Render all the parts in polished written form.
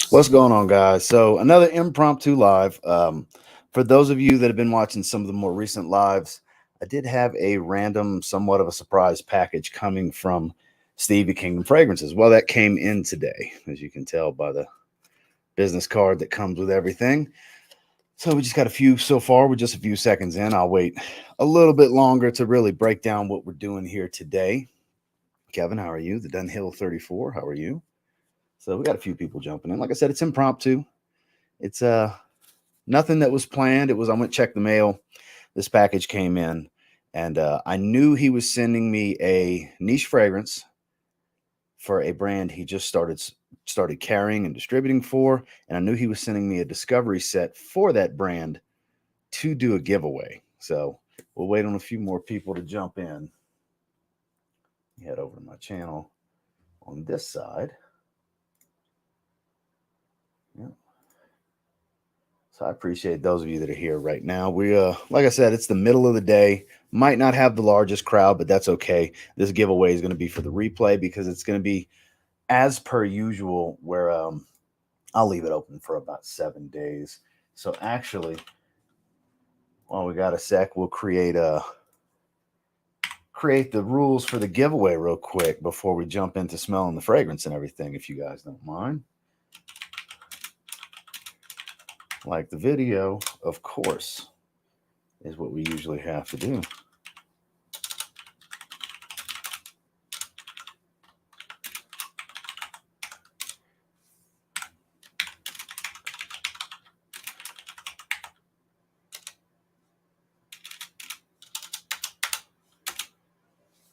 What's going on, guys? So another impromptu live. For those of you that have been watching some of the more recent lives, I did have a random, somewhat of a surprise package coming from Steve at Kingdom Fragrances. Well, that came in today, as you can tell by the business card that comes with everything. So we just got a few so far. We're just a few seconds in. I'll wait a little bit longer to really break down what we're doing here today. Kevin, how are you? The Dunhill 34, how are you? So we got a few people jumping in. Like I said, it's impromptu. It's nothing that was planned. It was I went check the mail. This package came in, and I knew he was sending me a niche fragrance for a brand he just started carrying and distributing for, and I knew he was sending me a discovery set for that brand to do a giveaway. So we'll wait on a few more people to jump in. Head over to my channel on this side. Yeah. So I appreciate those of you that are here right now. We like I said, it's the middle of the day. Might not have the largest crowd, but that's okay. This giveaway is going to be for the replay because it's going to be as per usual where I'll leave it open for about 7 days. So actually, while we got a sec, we'll create the rules for the giveaway real quick before we jump into smelling the fragrance and everything, if you guys don't mind. Like the video, of course, is what we usually have to do.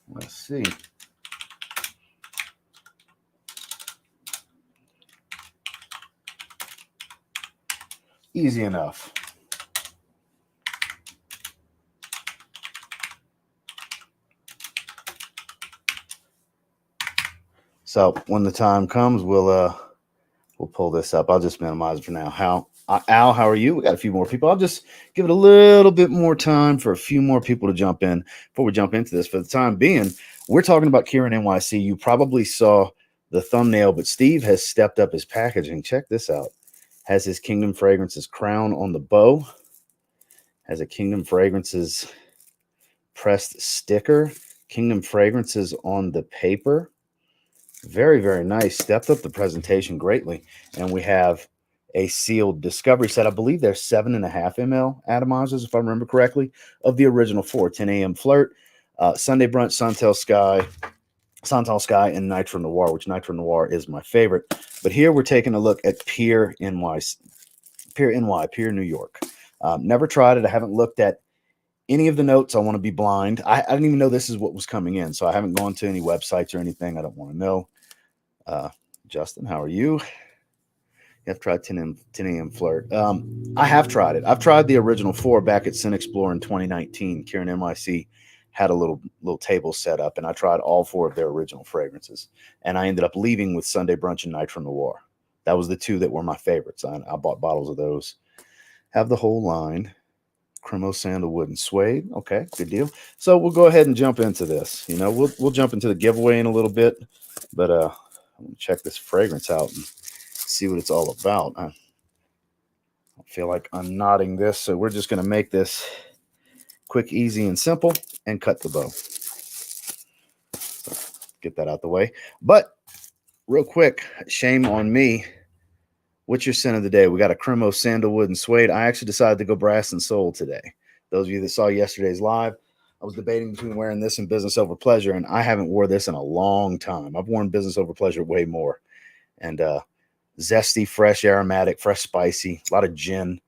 Let's see. Easy enough. So when the time comes, we'll pull this up. I'll just minimize it for now. Al, how are you? We got a few more people. I'll just give it a little bit more time for a few more people to jump in before we jump into this. For the time being, we're talking about Kierin NYC. You probably saw the thumbnail, but Steve has stepped up his packaging. Check this out. Has his Kingdom Fragrances crown on the bow. Has a Kingdom Fragrances pressed sticker. Kingdom Fragrances on the paper. Very, very nice. Stepped up the presentation greatly. And we have a sealed discovery set. I believe there's 7.5 ml atomizers, if I remember correctly, of the original 4. 10 AM Flirt, Sunday Brunch, Santal Sky, and Nitro Noir, which Nitro Noir is my favorite. But here we're taking a look at Pier New York. Never tried it. I haven't looked at any of the notes. I want to be blind. I didn't even know this is what was coming in, so I haven't gone to any websites or anything. I don't want to know. Justin, how are you? You have tried 10 AM Flirt. I have tried it. I've tried the original 4 back at Sin Explorer in 2019. Kierin NYC had a little table set up, and I tried all 4 of their original fragrances. And I ended up leaving with Sunday Brunch and Nitro Noir. That was the 2 that were my favorites. I bought bottles of those. Have the whole line. Cremo, sandalwood, and suede. Okay, good deal. So we'll go ahead and jump into this. You know, we'll jump into the giveaway in a little bit, but I'm gonna check this fragrance out and see what it's all about. I feel like I'm nodding this, so we're just gonna make this quick, easy, and simple, and cut the bow. So get that out the way. But real quick, shame on me. What's your scent of the day? We got a Cremo, sandalwood, and suede. I actually decided to go brass and soul today. Those of you that saw yesterday's live, I was debating between wearing this and business over pleasure, and I haven't wore this in a long time. I've worn business over pleasure way more. And zesty, fresh, aromatic, fresh, spicy, a lot of gin,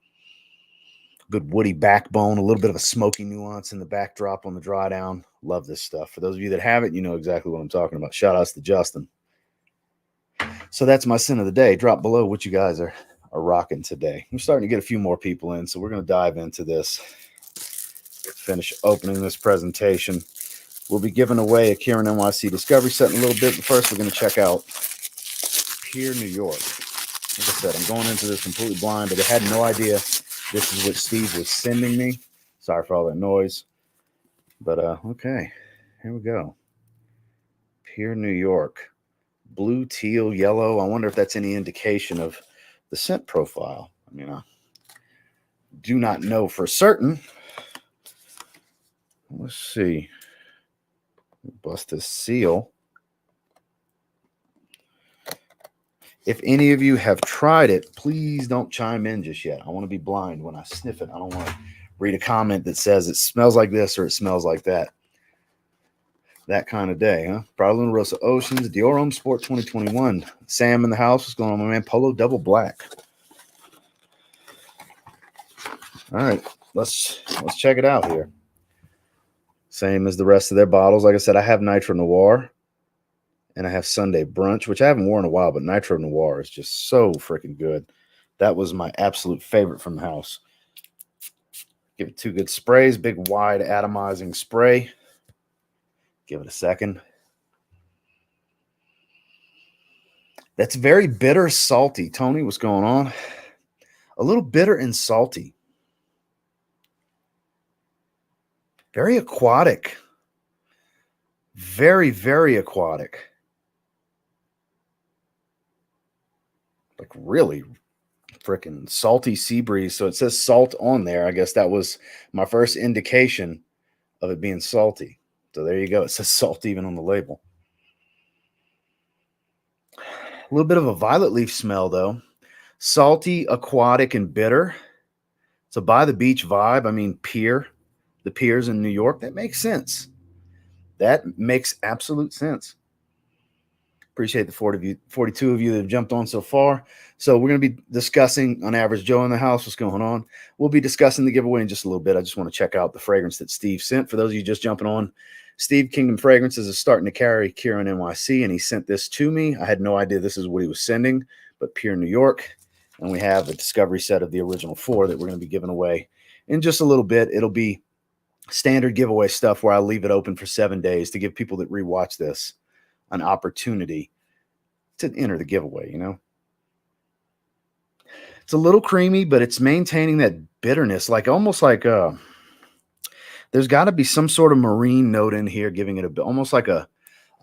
good woody backbone, a little bit of a smoky nuance in the backdrop on the dry down. Love this stuff. For those of you that have it, you know exactly what I'm talking about. Shout outs to Justin. So that's my sin of the day. Drop below what you guys are rocking today. I'm starting to get a few more people in, so we're going to dive into this. Finish opening this presentation. We'll be giving away a Kierin NYC Discovery set in a little bit, but first we're going to check out Pier New York. Like I said, I'm going into this completely blind, but I had no idea this is what Steve was sending me. Sorry for all that noise. But okay, here we go. Pier New York. Blue, teal, yellow. I wonder if that's any indication of the scent profile. I mean, I do not know for certain. Let's see. Bust this seal. If any of you have tried it, please don't chime in just yet. I want to be blind when I sniff it. I don't want to read a comment that says it smells like this or it smells like that. That kind of day, huh? Prada Rosa Oceans, Dior Homme Sport 2021. Sam in the house. What's going on, my man? Polo Double Black. All right, let's check it out here. Same as the rest of their bottles. Like I said, I have Nitro Noir and I have Sunday Brunch, which I haven't worn in a while, but Nitro Noir is just so freaking good. That was my absolute favorite from the house. Give it 2 good sprays, big wide atomizing spray. Give it a second. That's very bitter, salty. Tony, what's going on? A little bitter and salty. Very aquatic. Very, very aquatic. Like really freaking salty sea breeze. So it says salt on there. I guess that was my first indication of it being salty. So there you go. It says salt even on the label. A little bit of a violet leaf smell, though. Salty, aquatic, and bitter. It's a by the beach vibe. I mean, Pier, the piers in New York. That makes sense. That makes absolute sense. Appreciate the 42 of you that have jumped on so far. So we're going to be discussing on average Joe in the house. What's going on? We'll be discussing the giveaway in just a little bit. I just want to check out the fragrance that Steve sent. For those of you just jumping on, Steve Kingdom Fragrances is starting to carry Kierin NYC, and he sent this to me. I had no idea this is what he was sending, but Pier New York. And we have a discovery set of the original 4 that we're going to be giving away in just a little bit. It'll be standard giveaway stuff where I'll leave it open for 7 days to give people that rewatch this an opportunity to enter the giveaway, you know. It's a little creamy, but it's maintaining that bitterness, like almost like there's got to be some sort of marine note in here, giving it almost like a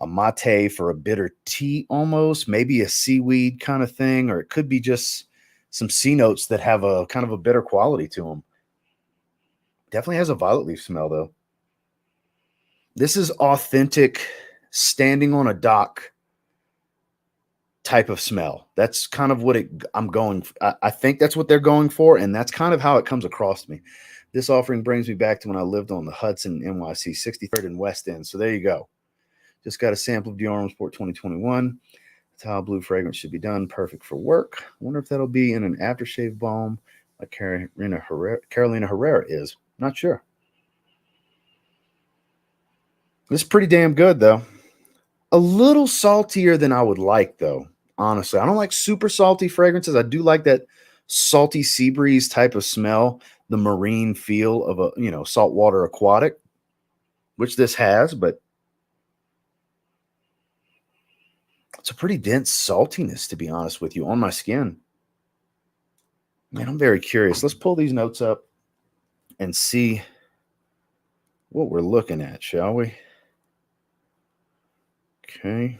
mate for a bitter tea, almost maybe a seaweed kind of thing, or it could be just some sea notes that have a kind of a bitter quality to them. Definitely has a violet leaf smell, though. This is authentic, standing on a dock type of smell. That's kind of what I'm going. I think that's what they're going for, and that's kind of how it comes across to me. This offering brings me back to when I lived on the Hudson, NYC, 63rd and West End. So there you go. Just got a sample of Dior Homme Sport 2021. That's how blue fragrance should be done. Perfect for work. I wonder if that'll be in an aftershave balm like Carolina Herrera is. Not sure. This is pretty damn good, though. A little saltier than I would like, though. Honestly, I don't like super salty fragrances. I do like that salty sea breeze type of smell, the marine feel of a, you know, saltwater aquatic, which this has, but it's a pretty dense saltiness, to be honest with you, on my skin. Man, I'm very curious. Let's pull these notes up and see what we're looking at, shall we? Okay.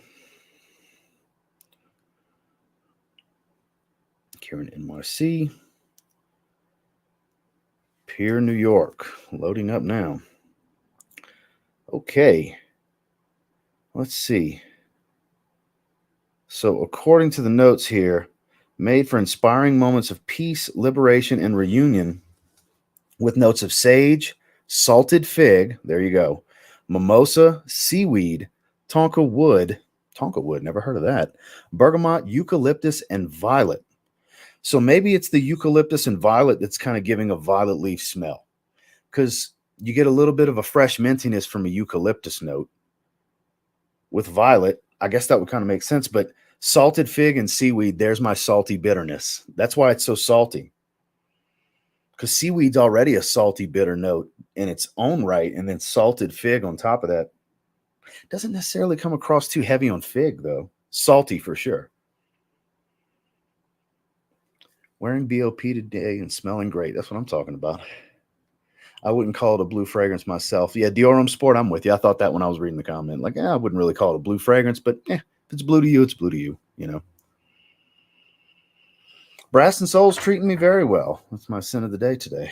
Kierin NYC. Pier New York. Loading up now. Okay. Let's see. So according to the notes here, made for inspiring moments of peace, liberation, and reunion with notes of sage, salted fig, there you go, mimosa, seaweed, tonka wood, never heard of that, bergamot, eucalyptus, and violet. So maybe it's the eucalyptus and violet that's kind of giving a violet leaf smell, because you get a little bit of a fresh mintiness from a eucalyptus note with violet. I guess that would kind of make sense, but salted fig and seaweed, there's my salty bitterness. That's why it's so salty, because seaweed's already a salty bitter note in its own right, and then salted fig on top of that doesn't necessarily come across too heavy on fig, though. Salty for sure. Wearing BOP today and smelling great. That's what I'm talking about. I wouldn't call it a blue fragrance myself. Yeah, Dior Homme Sport, I'm with you. I thought that when I was reading the comment. Like, I wouldn't really call it a blue fragrance, but if it's blue to you, it's blue to you, you know. Brass and Soul's treating me very well. That's my scent of the day today.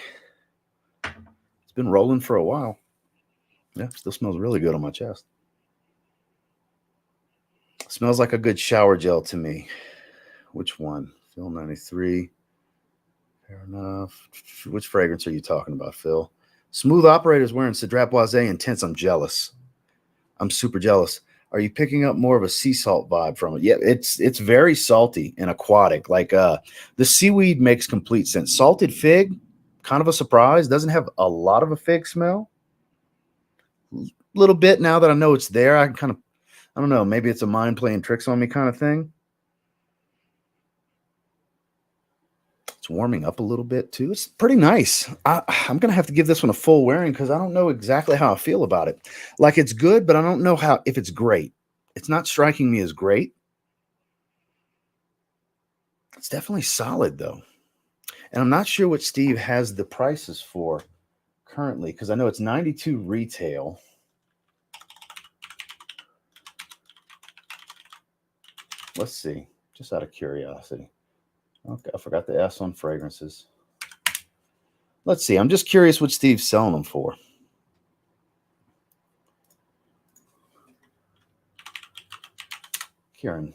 It's been rolling for a while. Yeah, still smells really good on my chest. Smells like a good shower gel to me. Which one? Phil 93. Fair enough. Which fragrance are you talking about, Phil? Smooth Operator's wearing Cedrat Boisé Intense. I'm jealous. I'm super jealous. Are you picking up more of a sea salt vibe from it? Yeah, it's very salty and aquatic. Like the seaweed makes complete sense. Salted fig, kind of a surprise. Doesn't have a lot of a fig smell. A little bit now that I know it's there. I can kind of, I don't know, maybe it's a mind playing tricks on me kind of thing. It's warming up a little bit too. It's pretty nice. I'm going to have to give this one a full wearing because I don't know exactly how I feel about it. Like it's good, but I don't know if it's great. It's not striking me as great. It's definitely solid though. And I'm not sure what Steve has the prices for currently because I know it's $92 retail. Let's see, just out of curiosity. Okay, I forgot the S on fragrances. Let's see. I'm just curious what Steve's selling them for. Kierin.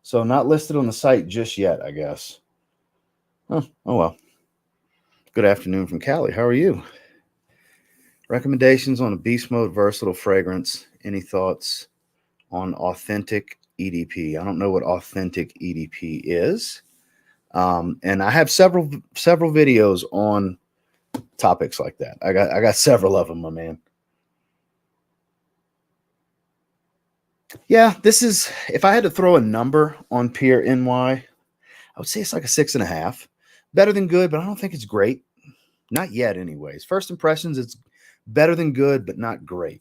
So not listed on the site just yet, I guess. Oh well. Good afternoon from Cali. How are you? Recommendations on a beast mode versatile fragrance. Any thoughts on authentic EDP? I don't know what authentic EDP is. And I have several videos on topics like that. I got several of them, my man. Yeah, this is, if I had to throw a number on Pier NY, I would say it's like a 6.5. Better than good, but I don't think it's great. Not yet, anyways. First impressions, it's better than good, but not great.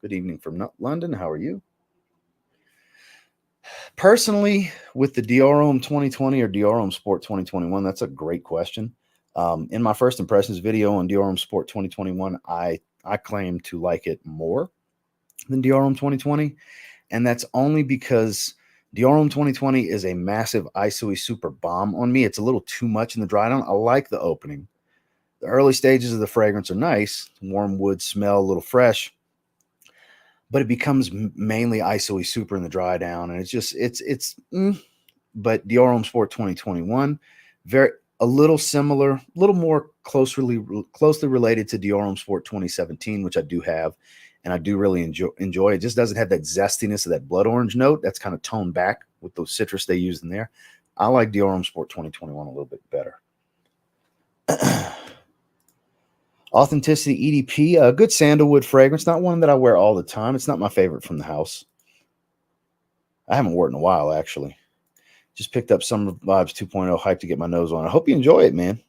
Good evening from London. How are you? Personally, with the Dior Homme 2020 or Dior Homme Sport 2021, that's a great question. In my first impressions video on Dior Homme Sport 2021, I claim to like it more than Dior Homme 2020, and that's only because Dior Homme 2020 is a massive ISO-y super bomb on me. It's a little too much in the dry down. I like the opening. The early stages of the fragrance are nice. Warm wood smell, a little fresh. But it becomes mainly ISO-y super in the dry down. And it's just, but Dior Homme Sport 2021, a little similar, a little more closely related to Dior Homme Sport 2017, which I do have. And I do really enjoy. It just doesn't have that zestiness of that blood orange note. That's kind of toned back with those citrus they used in there. I like Dior Homme Sport 2021 a little bit better. Authenticity EDP, a good sandalwood fragrance. Not one that I wear all the time. It's not my favorite from the house. I haven't worn it in a while, actually. Just picked up Summer Vibes 2.0 hype to get my nose on. I hope you enjoy it, man.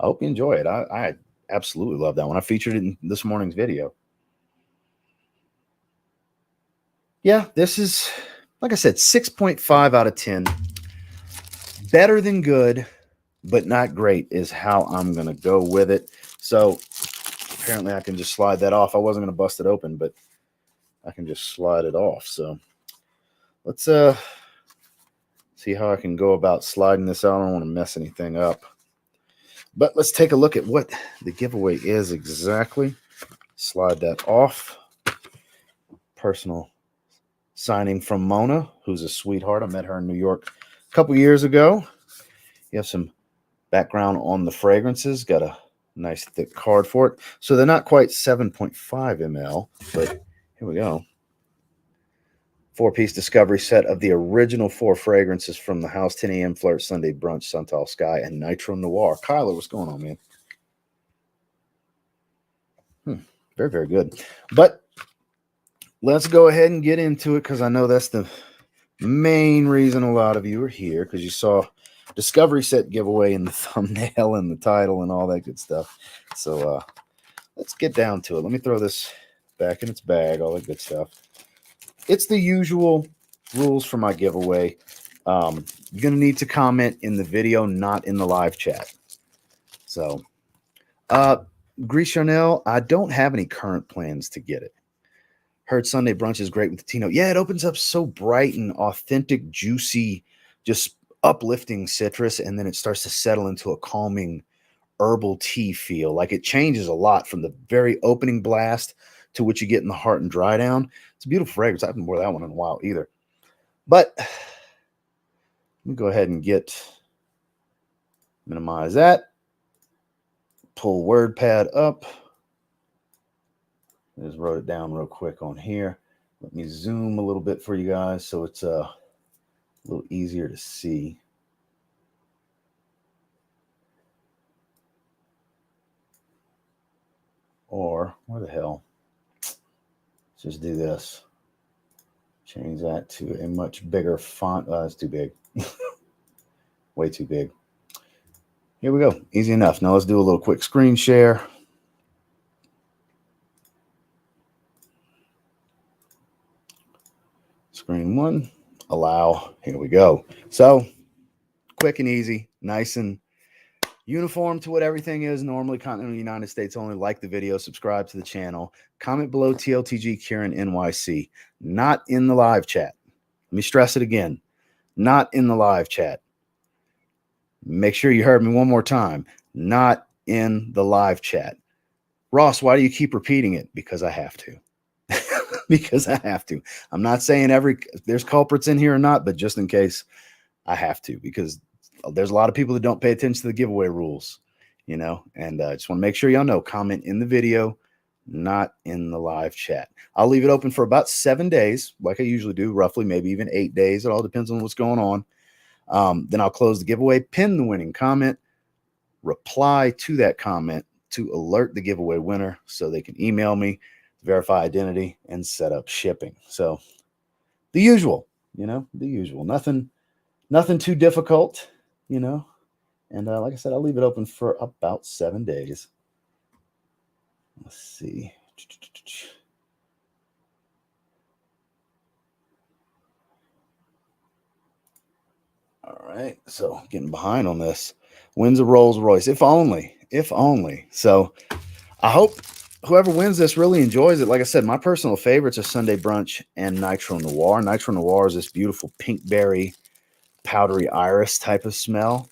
I hope you enjoy it. I absolutely love that one. I featured it in this morning's video. Yeah, this is, like I said, 6.5 out of 10. Better than good, but not great is how I'm going to go with it. So apparently I can just slide that off. I wasn't going to bust it open, but I can just slide it off. So let's see how I can go about sliding this out. I don't want to mess anything up. But let's take a look at what the giveaway is exactly. Slide that off. Personal signing from Mona, who's a sweetheart. I met her in New York a couple years ago. You have some background on the fragrances. Got a nice thick card for it. So they're not quite 7.5 ml, but here we go. 4-piece discovery set of the original 4 fragrances from the house: 10 AM Flirt, Sunday Brunch, Santal Sky, and Nitro Noir. Kyler, what's going on, man? Very, very good. But let's go ahead and get into it because I know that's the main reason a lot of you are here, because you saw discovery set giveaway in the thumbnail and the title and all that good stuff. So let's get down to it. Let me throw this back in its bag, all that good stuff. It's the usual rules for my giveaway. You're going to need to comment in the video, not in the live chat. So, Gris Charnel, I don't have any current plans to get it. Heard Sunday Brunch is great with the Tino. Yeah, it opens up so bright and authentic, juicy, just uplifting citrus, and then it starts to settle into a calming herbal tea feel. Like it changes a lot from the very opening blast to what you get in the heart and dry down. It's a beautiful fragrance. I haven't worn that one in a while either. But let me go ahead and minimize that. Pull WordPad up. I just wrote it down real quick on here. Let me zoom a little bit for you guys so it's a little easier to see. Or where the hell? Let's just do this. Change that to a much bigger font. It's too big. Way too big. Here we go. Easy enough. Now let's do a little quick screen share. Screen one. Allow. Here we go. So quick and easy. Nice and uniform to what everything is normally. Continental United States only. Like the video, subscribe to the channel, comment below TLTG Kierin NYC. Not in the live chat. Let me stress it again. Not in the live chat. Make sure you heard me one more time. Not in the live chat. Ross, why do you keep repeating it? Because I have to. Because I have to. I'm not saying there's culprits in here or not, but just in case, I have to, because there's a lot of people that don't pay attention to the giveaway rules, you know, and I just want to make sure y'all know, comment in the video, not in the live chat. I'll leave it open for about 7 days, like I usually do, roughly, maybe even 8 days. It all depends on what's going on. Then I'll close the giveaway, pin the winning comment, reply to that comment to alert the giveaway winner so they can email me, verify identity, and set up shipping. So the usual, you know, the usual. Nothing too difficult, you know. And like I said, I'll leave it open for about 7 days. Let's see. All right, so getting behind on this. Wins a Rolls Royce. If only. If only. So I hope whoever wins this really enjoys it. Like I said, my personal favorites are Sunday Brunch and Nitro Noir. Nitro Noir is this beautiful pink berry, powdery iris type of smell.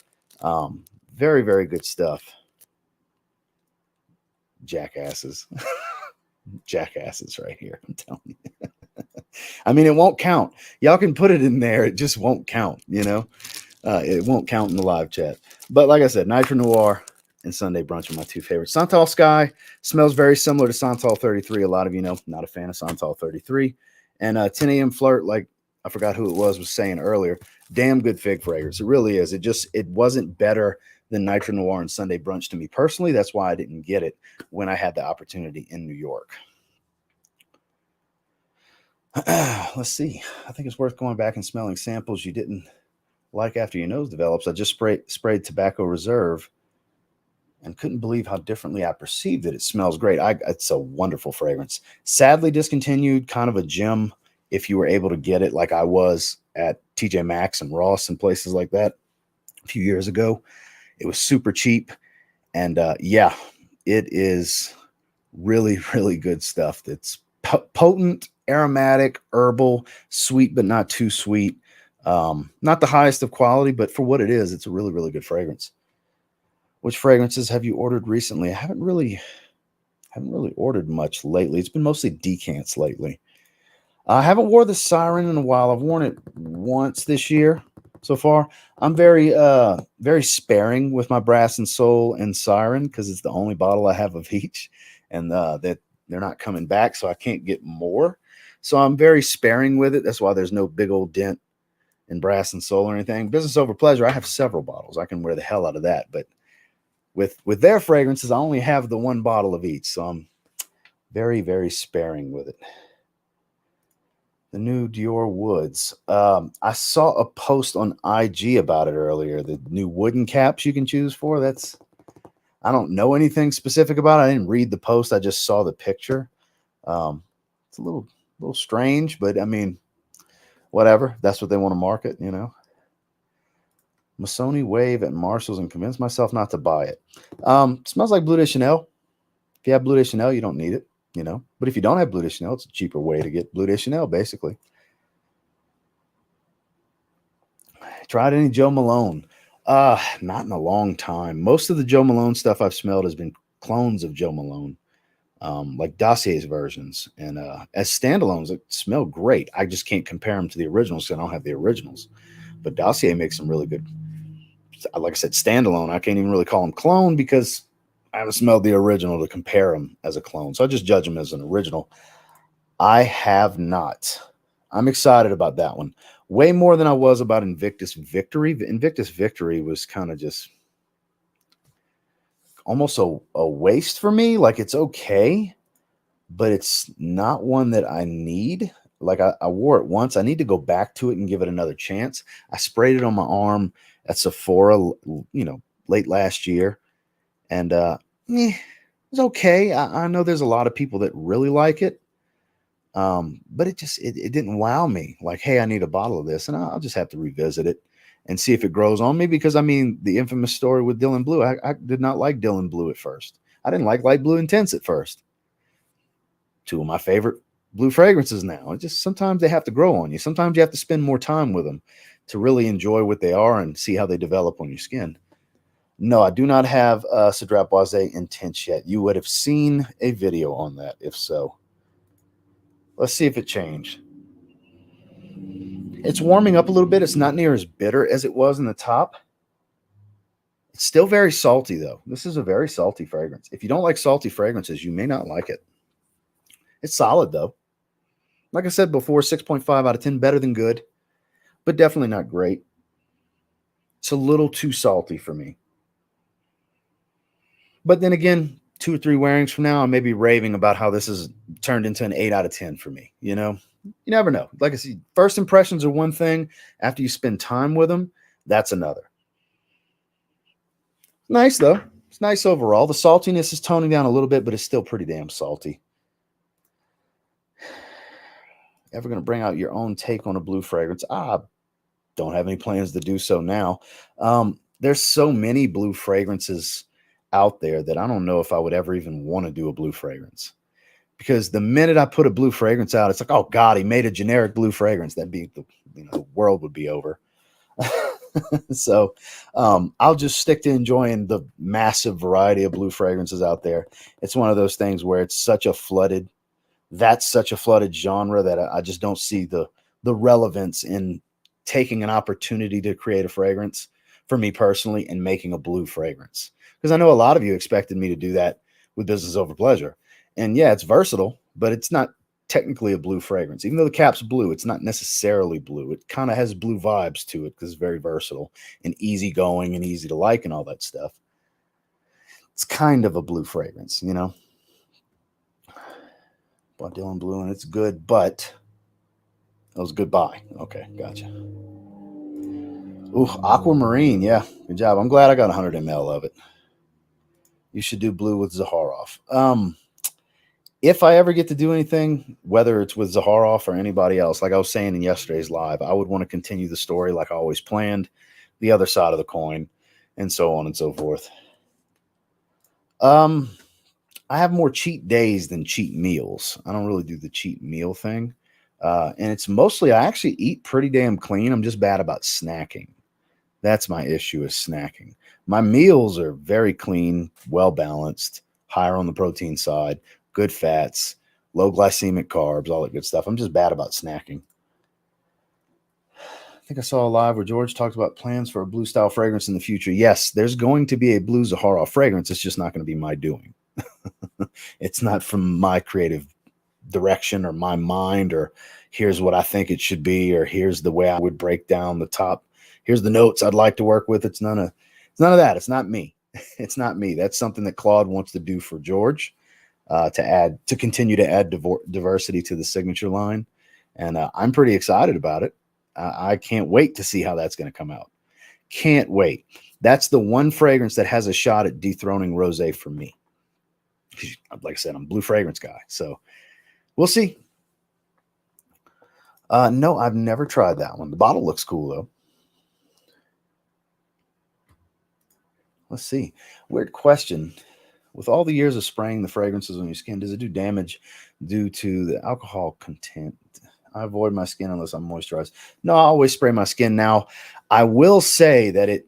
Very, very good stuff. Jackasses. Jackasses right here, I'm telling you. I mean, it won't count. Y'all can put it in there. It just won't count, you know. It won't count in the live chat. But like I said, Nitro Noir and Sunday Brunch are my two favorites. Santal Sky smells very similar to Santal 33. A lot of you know, not a fan of Santal 33. And 10 AM Flirt, like I forgot who it was saying earlier, damn good fig fragrance. It really is. It wasn't better than Nitro Noir and Sunday Brunch to me personally. That's why I didn't get it when I had the opportunity in New York. Let's see. I think it's worth going back and smelling samples you didn't like after your nose develops. I just sprayed Tobacco Reserve and couldn't believe how differently I perceived it. It smells great. It's a wonderful fragrance. Sadly discontinued, kind of a gem if you were able to get it like I was at TJ Maxx and Ross and places like that a few years ago. It was super cheap. And yeah, it is really, really good stuff. It's potent, aromatic, herbal, sweet, but not too sweet. Not the highest of quality, but for what it is, it's a really, really good fragrance. Which fragrances have you ordered recently? I haven't really ordered much lately. It's been mostly decants lately. I haven't worn the Siren in a while. I've worn it once this year so far. I'm very sparing with my Brass and Soul and Siren because it's the only bottle I have of each, and that they're not coming back, so I can't get more. So I'm very sparing with it. That's why there's no big old dent in Brass and Soul or anything. Business Over Pleasure, I have several bottles. I can wear the hell out of that, but with their fragrances, I only have the one bottle of each, so I'm very, very sparing with it. The new Dior Woods. I saw a post on IG about it earlier. The new wooden caps you can choose for. I don't know anything specific about it. I didn't read the post. I just saw the picture. It's a little strange, but I mean, whatever. That's what they want to market, you know. Missoni Wave at Marshall's and convinced myself not to buy it. Smells like Bleu de Chanel. If you have Bleu de Chanel, you don't need it, you know. But if you don't have Bleu de Chanel, it's a cheaper way to get Bleu de Chanel, basically. Tried any Joe Malone? Not in a long time. Most of the Joe Malone stuff I've smelled has been clones of Joe Malone, like Dossier's versions. And as standalones, it smell great. I just can't compare them to the originals because I don't have the originals. But Dossier makes some really good, like I said, standalone. I can't even really call them clone because I haven't smelled the original to compare them as a clone. So I just judge them as an original. I have not. I'm excited about that one. Way more than I was about Invictus Victory. Invictus Victory was kind of just almost a waste for me. Like, it's okay, but it's not one that I need. Like, I wore it once. I need to go back to it and give it another chance. I sprayed it on my arm at Sephora, late last year. And it's okay. I know there's a lot of people that really like it. But it didn't wow me. Like, hey, I need a bottle of this, and I'll just have to revisit it and see if it grows on me. Because I mean, the infamous story with Dylan Blue, I did not like Dylan Blue at first. I didn't like Light Blue Intense at first. Two of my favorite blue fragrances now. It just sometimes they have to grow on you. Sometimes you have to spend more time with them to really enjoy what they are and see how they develop on your skin. No, I do not have Cedrat Boisé Intense yet. You would have seen a video on that if so. Let's see if it changed. It's warming up a little bit. It's not near as bitter as it was in the top. It's still very salty, though. This is a very salty fragrance. If you don't like salty fragrances, you may not like it. It's solid, though. Like I said before, 6.5 out of 10, better than good, but definitely not great. It's a little too salty for me. But then again, 2 or 3 wearings from now, I may be raving about how this is turned into an 8 out of 10 for me. You never know. Like I said, first impressions are one thing. After you spend time with them, that's another. Nice, though. It's nice overall. The saltiness is toning down a little bit, but it's still pretty damn salty. Ever going to bring out your own take on a blue fragrance? Don't have any plans to do so now. There's so many blue fragrances out there that I don't know if I would ever even want to do a blue fragrance. Because the minute I put a blue fragrance out, it's like, oh God, he made a generic blue fragrance. That'd be the world would be over. So I'll just stick to enjoying the massive variety of blue fragrances out there. It's one of those things where it's such a flooded genre that I just don't see the relevance in taking an opportunity to create a fragrance for me personally and making a blue fragrance. Because I know a lot of you expected me to do that with Business Over Pleasure. And yeah, it's versatile, but it's not technically a blue fragrance. Even though the cap's blue, it's not necessarily blue. It kind of has blue vibes to it because it's very versatile and easygoing and easy to like and all that stuff. It's kind of a blue fragrance, Bought Dylan Blue and it's good, but it was goodbye. Okay, gotcha. Ooh, Aquamarine. Yeah, good job. I'm glad I got 100 ml of it. You should do blue with Zaharoff. If I ever get to do anything, whether it's with Zaharoff or anybody else, like I was saying in yesterday's live, I would want to continue the story like I always planned, the other side of the coin, and so on and so forth. I have more cheat days than cheat meals. I don't really do the cheat meal thing. And it's mostly, I actually eat pretty damn clean. I'm just bad about snacking. That's my issue is snacking. My meals are very clean, well balanced, higher on the protein side, good fats, low glycemic carbs, all that good stuff. I'm just bad about snacking. I think I saw a live where George talked about plans for a blue style fragrance in the future. Yes, there's going to be a blue Zaharoff fragrance. It's just not going to be my doing. It's not from my creative direction or my mind or here's what I think it should be or here's the way I would break down the top. Here's the notes I'd like to work with. It's none of that. It's not me. It's not me. That's something that Claude wants to do for George to continue to add diversity to the signature line. And I'm pretty excited about it. I can't wait to see how that's going to come out. Can't wait. That's the one fragrance that has a shot at dethroning rosé for me. Like I said, I'm a blue fragrance guy. So we'll see. No, I've never tried that one. The bottle looks cool, though. Let's see. Weird question. With all the years of spraying the fragrances on your skin, does it do damage due to the alcohol content? I avoid my skin unless I'm moisturized. No, I always spray my skin. Now, I will say that I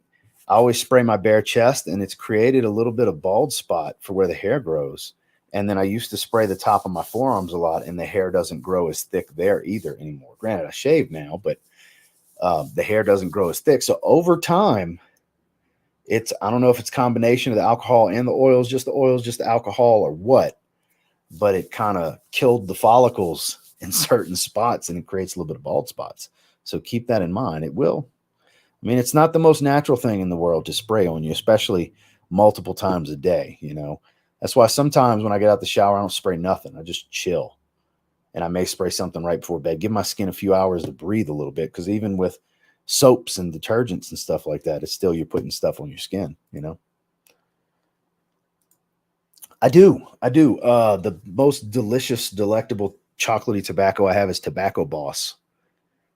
always spray my bare chest, and it's created a little bit of bald spot for where the hair grows. And then I used to spray the top of my forearms a lot, and the hair doesn't grow as thick there either anymore. Granted, I shave now, but the hair doesn't grow as thick. So over time, I don't know if it's a combination of the alcohol and the oils, just the alcohol, or what, but it kind of killed the follicles in certain spots, and it creates a little bit of bald spots. So keep that in mind. It will. I mean, it's not the most natural thing in the world to spray on you, especially multiple times a day. That's why sometimes when I get out the shower, I don't spray nothing. I just chill. And I may spray something right before bed. Give my skin a few hours to breathe a little bit, because even with soaps and detergents and stuff like that, it's still, you're putting stuff on your skin, I do. The most delicious, delectable chocolatey tobacco I have is Tobacco Boss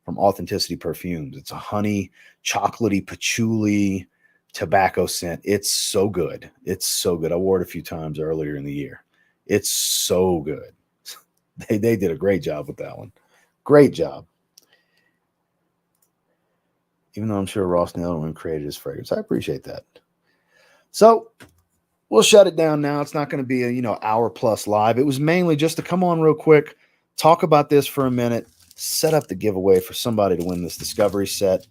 from Authenticity Perfumes. It's a honey, chocolatey, patchouli tobacco scent. It's so good. It's so good. I wore it a few times earlier in the year. It's so good. They did a great job with that one. Great job. Even though I'm sure Ross Nailman created his fragrance. I appreciate that. So we'll shut it down now. It's not going to be a hour plus live. It was mainly just to come on real quick, talk about this for a minute, set up the giveaway for somebody to win this Discovery set.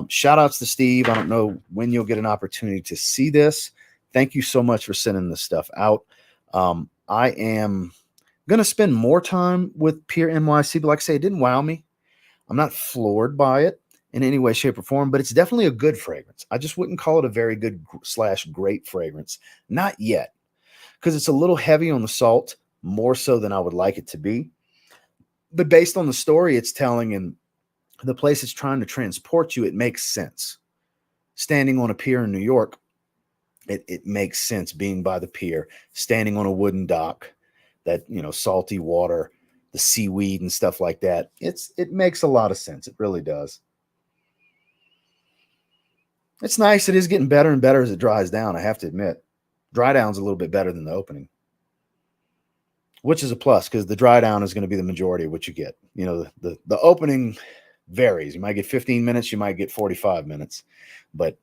Shout outs to Steve. I don't know when you'll get an opportunity to see this. Thank you so much for sending this stuff out. I am going to spend more time with Pier NYC, but like I say, it didn't wow me. I'm not floored by it in any way, shape, or form, but it's definitely a good fragrance. I just wouldn't call it a very good / great fragrance. Not yet, because it's a little heavy on the salt, more so than I would like it to be. But based on the story it's telling and the place it's trying to transport you, it makes sense. Standing on a pier in New York, it makes sense being by the pier, standing on a wooden dock, that, salty water, the seaweed and stuff like that. It makes a lot of sense. It really does. It's nice. It is getting better and better as it dries down, I have to admit. Dry down's a little bit better than the opening, which is a plus, because the dry down is going to be the majority of what you get. The opening varies. You might get 15 minutes, you might get 45 minutes, but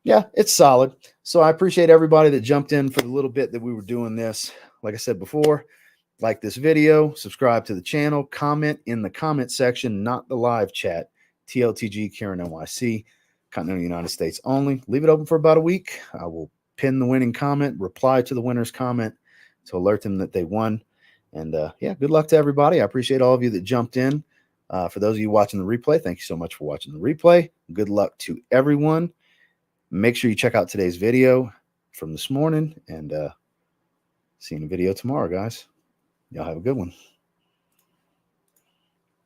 yeah, it's solid. So I appreciate everybody that jumped in for the little bit that we were doing this. Like I said before, like this video, subscribe to the channel, comment in the comment section, not the live chat. TLTG Kierin NYC, Continental United States only. Leave it open for about a week. I will pin the winning comment, reply to the winner's comment to alert them that they won. And yeah, good luck to everybody. I appreciate all of you that jumped in. For those of you watching the replay, thank you so much for watching the replay. Good luck to everyone. Make sure you check out today's video from this morning, and see you in a video tomorrow, guys. Y'all have a good one.